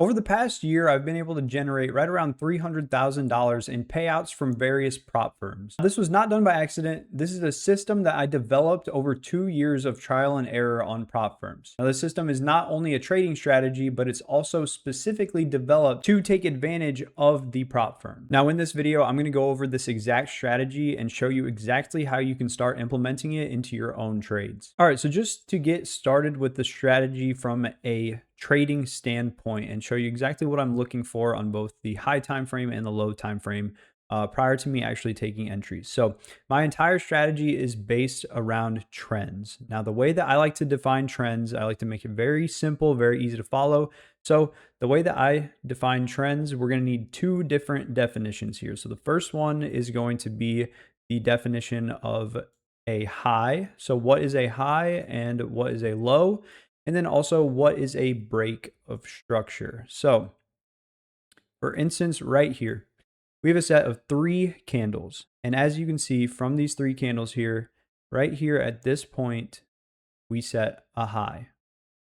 Over the past year, I've been able to generate right around $300,000 in payouts from various prop firms. This was not done by accident. This is a system that I developed over 2 years of trial and error on prop firms. Now, the system is not only a trading strategy, but it's also specifically developed to take advantage of the prop firm. Now, in this video, I'm going to go over this exact strategy and show you exactly how you can start implementing it into your own trades. All right, so just to get started with the strategy from a trading standpoint and show you exactly what I'm looking for on both the high time frame and the low time frame prior to me actually taking entries. So my entire strategy is based around trends. Now, the way that I like to define trends, I like to make it very simple, very easy to follow. So the way that I define trends, we're going to need two different definitions here. So the first one is going to be the definition of a high. So what is a high and what is a low? And then also, what is a break of structure? So, for instance, right here, we have a set of 3 candles. And as you can see from these 3 candles here, right here at this point, we set a high.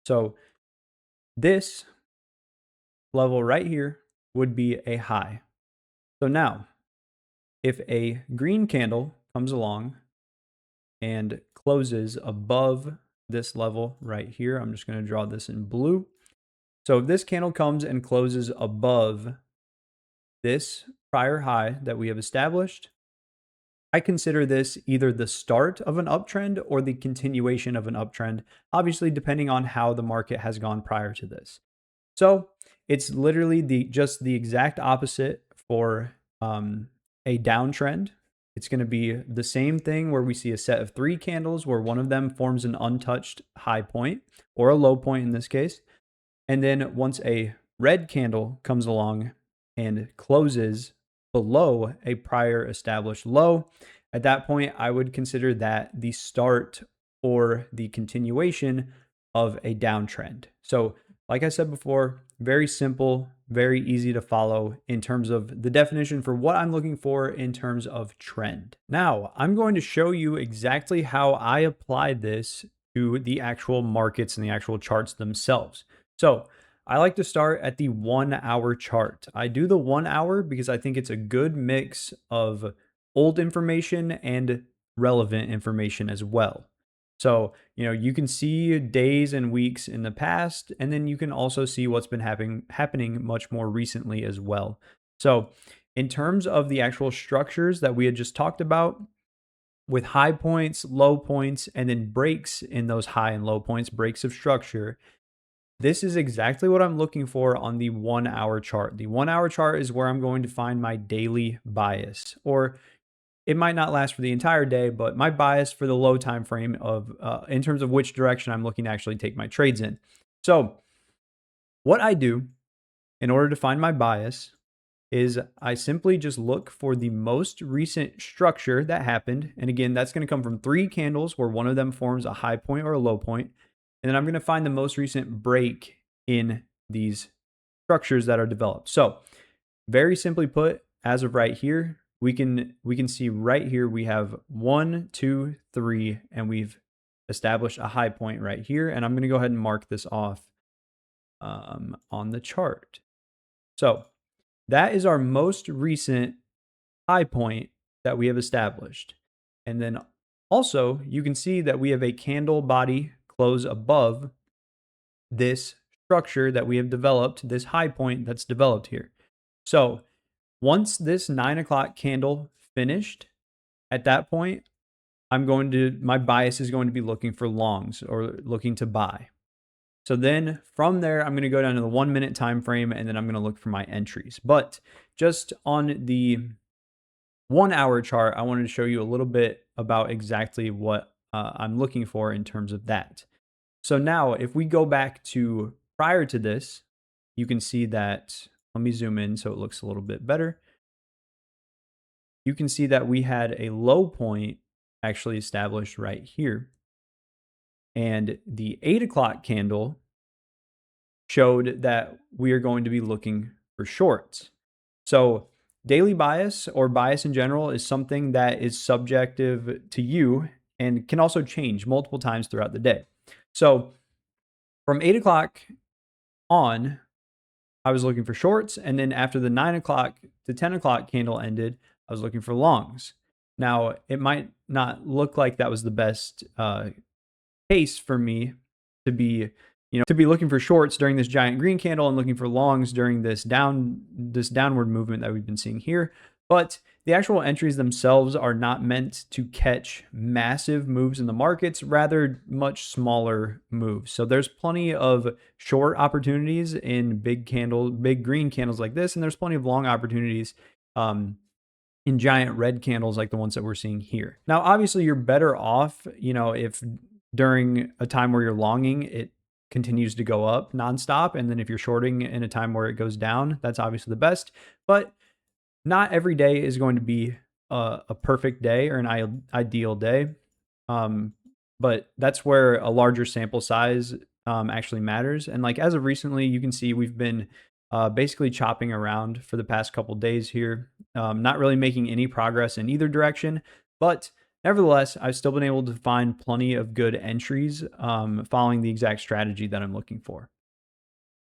So, this level right here would be a high. So now, if a green candle comes along and closes above this level right here, I'm just going to draw this in blue. So if this candle comes and closes above this prior high that we have established, I consider this either the start of an uptrend or the continuation of an uptrend, obviously depending on how the market has gone prior to this. So it's literally just the exact opposite for a downtrend. It's going to be the same thing where we see a set of 3 candles where one of them forms an untouched high point or a low point in this case. And then once a red candle comes along and closes below a prior established low, at that point, I would consider that the start or the continuation of a downtrend. So, like I said before, very simple, very easy to follow in terms of the definition for what I'm looking for in terms of trend. Now, I'm going to show you exactly how I apply this to the actual markets and the actual charts themselves. So I like to start at the 1 hour chart. I do the 1 hour because I think it's a good mix of old information and relevant information as well. So, you can see days and weeks in the past, and then you can also see what's been happening much more recently as well. So, in terms of the actual structures that we had just talked about, with high points, low points, and then breaks in those high and low points, breaks of structure, this is exactly what I'm looking for on the 1 hour chart. The 1 hour chart is where I'm going to find my daily bias, or it might not last for the entire day, but my bias for the low time frame of in terms of which direction I'm looking to actually take my trades in. So what I do in order to find my bias is I simply just look for the most recent structure that happened. And again, that's going to come from 3 candles where one of them forms a high point or a low point. And then I'm going to find the most recent break in these structures that are developed. So very simply put, as of right here, we can see right here we have 1, 2, 3, and we've established a high point right here. And I'm going to go ahead and mark this off on the chart. So that is our most recent high point that we have established. And then also you can see that we have a candle body close above this structure that we have developed, this high point that's developed here. So once this 9 o'clock candle finished, at that point, my bias is going to be looking for longs or looking to buy. So then from there, I'm going to go down to the 1 minute time frame, and then I'm going to look for my entries. But just on the 1 hour chart, I wanted to show you a little bit about exactly what I'm looking for in terms of that. So now if we go back to prior to this, you can see that, let me zoom in so it looks a little bit better. You can see that we had a low point actually established right here. And the 8 o'clock candle showed that we are going to be looking for shorts. So daily bias or bias in general is something that is subjective to you and can also change multiple times throughout the day. So from 8 o'clock on, I was looking for shorts. And then after the 9 o'clock to 10 o'clock candle ended, I was looking for longs. Now, it might not look like that was the best case for me to be, to be looking for shorts during this giant green candle and looking for longs during this downward movement that we've been seeing here. But the actual entries themselves are not meant to catch massive moves in the markets, rather much smaller moves. So there's plenty of short opportunities in big green candles like this, and there's plenty of long opportunities in giant red candles like the ones that we're seeing here. Now, obviously, you're better off, if during a time where you're longing, it continues to go up nonstop. And then if you're shorting in a time where it goes down, that's obviously the best. But not every day is going to be a perfect day or an ideal day. But that's where a larger sample size actually matters. And like as of recently, you can see we've been basically chopping around for the past couple days here, not really making any progress in either direction. But nevertheless, I've still been able to find plenty of good entries following the exact strategy that I'm looking for.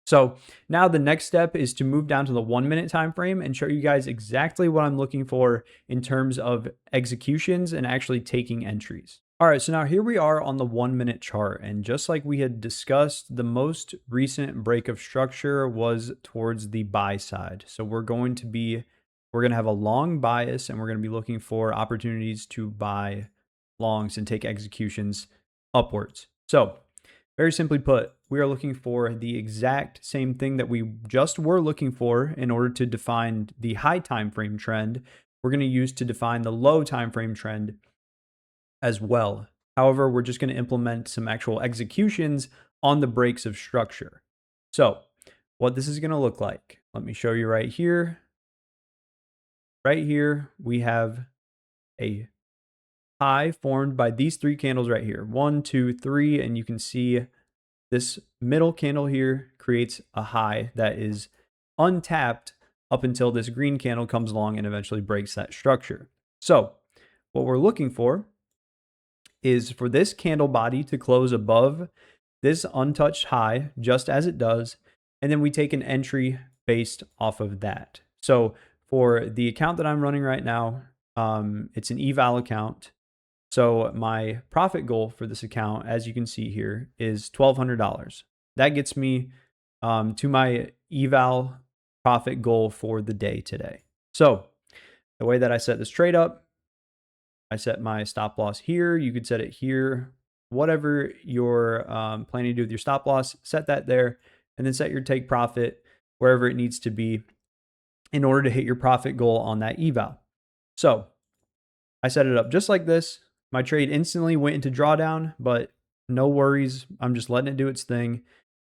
So now the next step is to move down to the 1 minute time frame and show you guys exactly what I'm looking for in terms of executions and actually taking entries. All right, so now here we are on the 1 minute chart. And just like we had discussed, the most recent break of structure was towards the buy side. So we're going to have a long bias, and we're going to be looking for opportunities to buy longs and take executions upwards. So very simply put, we are looking for the exact same thing that we just were looking for in order to define the high time frame trend. We're going to use to define the low time frame trend as well. However, we're just going to implement some actual executions on the breaks of structure. So what this is going to look like, let me show you right here. Right here, we have a high formed by these three candles right here. 1, 2, 3, and you can see this middle candle here creates a high that is untapped up until this green candle comes along and eventually breaks that structure. So what we're looking for is for this candle body to close above this untouched high, just as it does, and then we take an entry based off of that. So for the account that I'm running right now, it's an eval account. So my profit goal for this account, as you can see here, is $1,200. That gets me to my eval profit goal for the day today. So the way that I set this trade up, I set my stop loss here. You could set it here. Whatever you're planning to do with your stop loss, set that there, and then set your take profit wherever it needs to be in order to hit your profit goal on that eval. So I set it up just like this. My trade instantly went into drawdown, but no worries. I'm just letting it do its thing.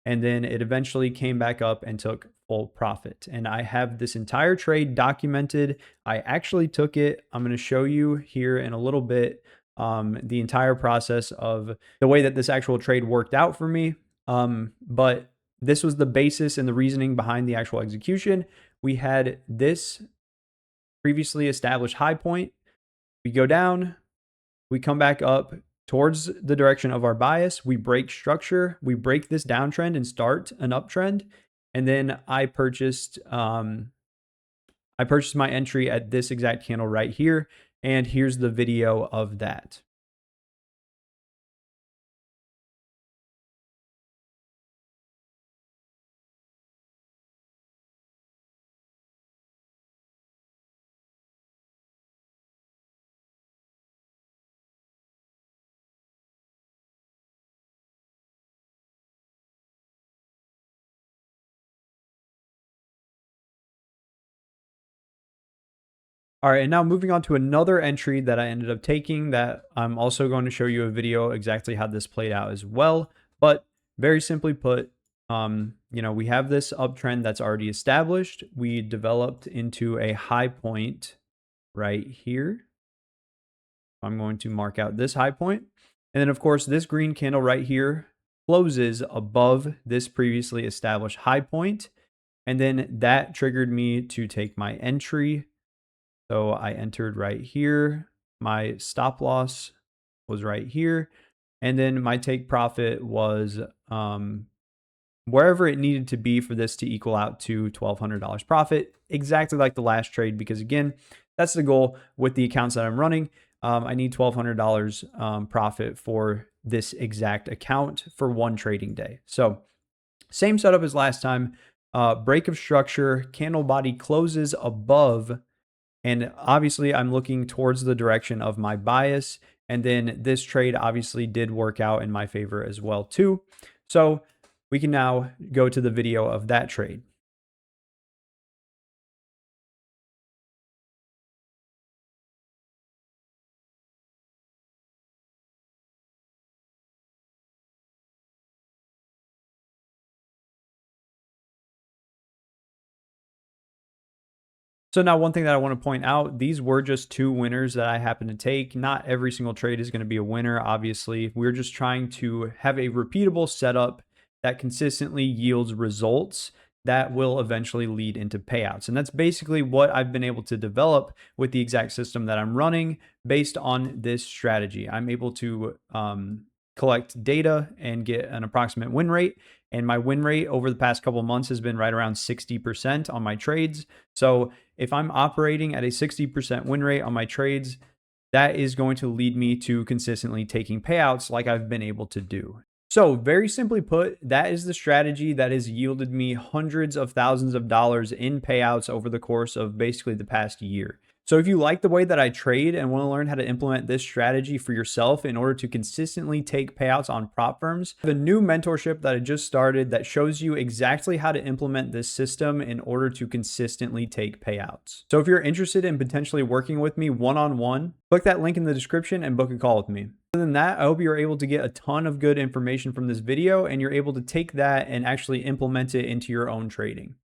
And then it eventually came back up and took full profit. And I have this entire trade documented. I actually took it. I'm going to show you here in a little bit the entire process of the way that this actual trade worked out for me. But this was the basis and the reasoning behind the actual execution. We had this previously established high point. We go down, we come back up towards the direction of our bias. We break structure. We break this downtrend and start an uptrend. And then I purchased my entry at this exact candle right here. And here's the video of that. All right, and now moving on to another entry that I ended up taking that I'm also going to show you a video exactly how this played out as well. But very simply put, we have this uptrend that's already established. We developed into a high point right here. I'm going to mark out this high point. And then of course, this green candle right here closes above this previously established high point. And then that triggered me to take my entry. So I entered right here. My stop loss was right here. And then my take profit was wherever it needed to be for this to equal out to $1,200 profit, exactly like the last trade, because again, that's the goal with the accounts that I'm running. I need $1,200 profit for this exact account for one trading day. So same setup as last time. Break of structure, candle body closes above, and obviously I'm looking towards the direction of my bias. And then this trade obviously did work out in my favor as well too. So we can now go to the video of that trade. So now one thing that I want to point out, these were just two winners that I happen to take. Not every single trade is going to be a winner, obviously. We're just trying to have a repeatable setup that consistently yields results that will eventually lead into payouts. And that's basically what I've been able to develop with the exact system that I'm running based on this strategy. I'm able to collect data and get an approximate win rate. And my win rate over the past couple of months has been right around 60% on my trades. So if I'm operating at a 60% win rate on my trades, that is going to lead me to consistently taking payouts like I've been able to do. So very simply put, that is the strategy that has yielded me hundreds of thousands of dollars in payouts over the course of basically the past year. So if you like the way that I trade and want to learn how to implement this strategy for yourself in order to consistently take payouts on prop firms, I have a new mentorship that I just started that shows you exactly how to implement this system in order to consistently take payouts. So if you're interested in potentially working with me one-on-one, click that link in the description and book a call with me. Other than that, I hope you're able to get a ton of good information from this video and you're able to take that and actually implement it into your own trading.